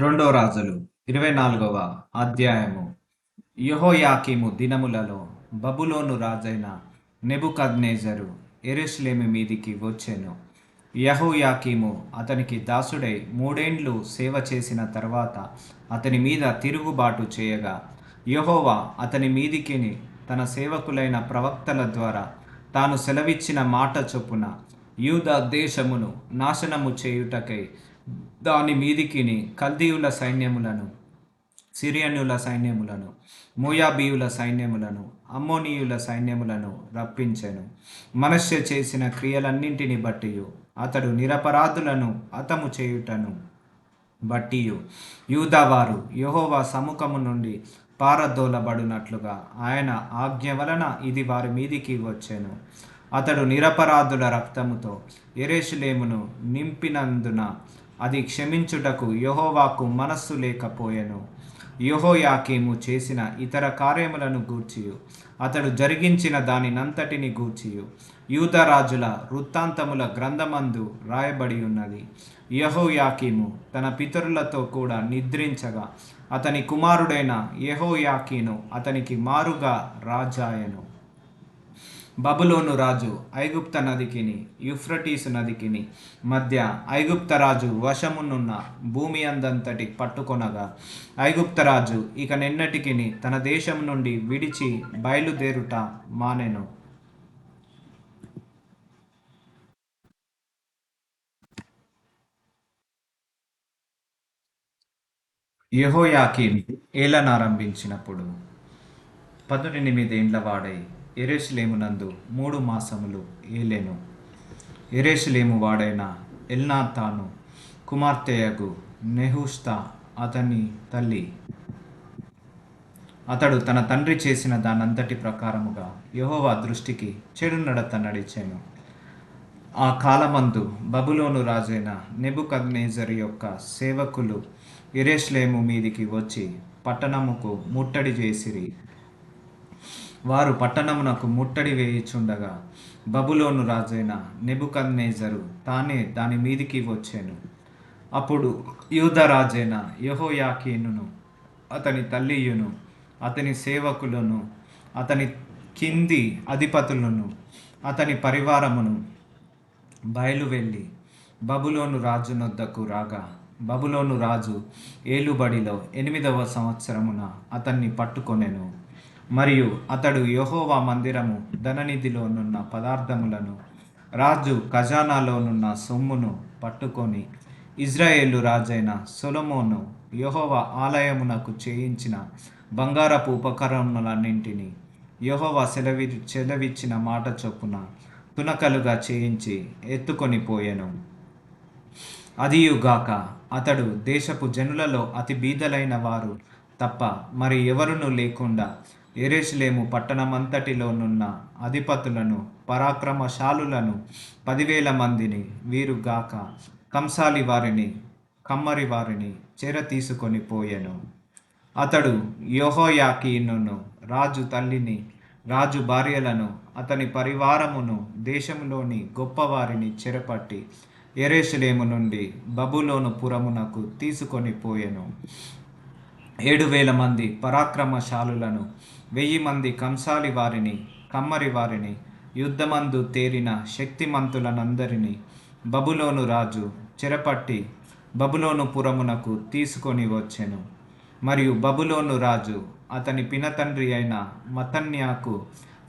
రెండో రాజులు 24వ అధ్యాయము. యెహోయాకీము దినములలో బబులోను రాజైన నెబుకద్నెజరు యెరూషలేము మీదికి వచ్చెను. యెహోయాకీము అతనికి దాసుడై 3 ఏండ్లు సేవ చేసిన తర్వాత అతని మీద తిరుగుబాటు చేయగా, యెహోవా అతని మీదికిని తన సేవకులైన ప్రవక్తల ద్వారా తాను సెలవిచ్చిన మాట చొప్పున యూదా దేశమును నాశనము చేయుటకై దాని మీదికిని కల్దీయుల సైన్యములను, సిరియనుల సైన్యములను, మోయాబీయుల సైన్యములను, అమ్మోనీయుల సైన్యములను రప్పించెను. మనష్షె చేసిన క్రియలన్నింటిని బట్టియు అతడు నిరపరాధులను హతము చేయుటను బట్టియు యూదావారు యెహోవా సముఖము నుండి పారదోలబడినట్లుగా ఆయన ఆజ్ఞ వలన ఇది వారి మీదికి వచ్చెను. అతడు నిరపరాధుల రక్తముతో యెరూషలేమును నింపినందున అది క్షమించుటకు యెహోవాకు మనస్సు లేకపోయెను. యెహోయాకీము చేసిన ఇతర కార్యములను గూర్చియు అతడు జరిగించిన దానినంతటిని గూర్చియు యూదారాజుల వృత్తాంతముల గ్రంథమందు రాయబడి ఉన్నది. యెహోయాకీము తన పితరులతో కూడా నిద్రించగా అతని కుమారుడైన యెహోయాకీను అతనికి మారుగా రాజాయెను. బబులోను రాజు ఐగుప్త నదికిని యూఫ్రటీసు నదికిని మధ్య ఐగుప్తరాజు వశమునున్న భూమి అందంతటి పట్టుకొనగా, ఐగుప్తరాజు ఇక నిన్నటికిని తన దేశం నుండి విడిచి బయలుదేరుట మానెను. యెహోయాకీము ఏలనారంభించినప్పుడు 18 ఏండ్ల వాడై యెరూషలేమునందు 3 మాసములు ఏలెను. యెరూషలేము వాడైన ఎల్నాతాను కుమార్తెయగు నెహుష్తా అతని తల్లి. అతడు తన తండ్రి చేసిన దానంతటి ప్రకారముగా యెహోవా దృష్టికి చెడు నడత నడిచెను. ఆ కాలమందు బబులోను రాజైన నెబుకద్నెజరు యొక్క సేవకులు యెరూషలేము మీదికి వచ్చి పట్టణముకు ముట్టడి చేసిరి. వారు పట్టణమునకు ముట్టడి వేయుచుండగా బబులోను రాజైన నెబుకద్నెజరు తానే దాని మీదికి వచ్చెను. అప్పుడు యూదా రాజైన యెహోయాకీనును అతని తల్లియును అతని సేవకులను అతని కింది అధిపతులను అతని పరివారమును బయలువెళ్ళి బబులోను రాజు నొద్దకు రాగా, బబులోను రాజు ఏలుబడిలో 8వ సంవత్సరమున అతన్ని పట్టుకొనెను. మరియు అతడు యెహోవా మందిరము ధననిధిలోనున్న పదార్థములను, రాజు ఖజానాలోనున్న సొమ్మును పట్టుకొని ఇజ్రాయేలు రాజైన సొలొమోను యెహోవా ఆలయమునకు చేయించిన బంగారపు ఉపకరణములన్నింటినీ యెహోవా సెలవిచ్చిన మాట చొప్పున తునకలుగా చేయించి ఎత్తుకొని పోయెను. అదియుగాక అతడు దేశపు జనులలో అతి బీదలైన వారు తప్ప మరి ఎవరునూ లేకుండా యెరూషలేము పట్టణమంతటిలోనున్న అధిపతులను, పరాక్రమశాలులను 10,000 మందిని, వీరుగాక కంసాలి వారిని, కమ్మరి వారిని చెర తీసుకొని పోయెను. అతడు యెహోయాకీనును, రాజు తల్లిని, రాజు భార్యలను, అతని పరివారమును, దేశంలోని గొప్పవారిని చెరపట్టి యెరూషలేము నుండి బబులోను పురమునకు తీసుకొని పోయెను. 7,000 మంది పరాక్రమశాలులను, 1,000 మంది కంసాలి వారిని, కమ్మరి వారిని, యుద్ధమందు తేరిన శక్తిమంతులనందరినీ బబులోను రాజు చెరపట్టి బబులోను పురమునకు తీసుకొని వచ్చెను. మరియు బబులోను రాజు అతని పినతండ్రి అయిన మత్తన్యాకు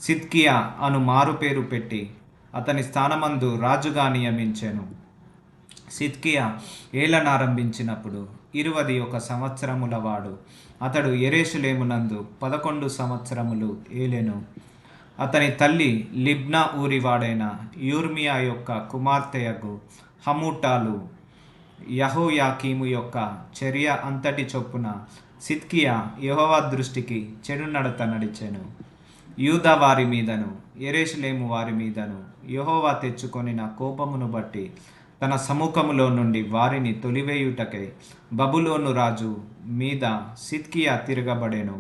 సిద్కియా అను మారుపేరు పెట్టి అతని స్థానమందు రాజుగా నియమించెను. సిద్కియా ఏలనారంభించినప్పుడు 21 సంవత్సరముల వాడు. అతడు యెరూషలేమునందు 11 సంవత్సరములు ఏలెను. అతని తల్లి లిబ్నా ఊరివాడైన యిర్మీయా యొక్క కుమార్తెయగు హమూటాలు. యెహోయాకీము యొక్క చర్య అంతటి చొప్పున సిద్కియా యెహోవా దృష్టికి చెడు నడత నడిచెను. యూదా వారి మీదను యెరూషలేము వారి మీదను యెహోవా తెచ్చుకొనిన కోపమును బట్టి తన సముఖములో నుండి వారిని తొలివేయుటకై బబులోను రాజు మీద సిద్కియా తిరగబడెను.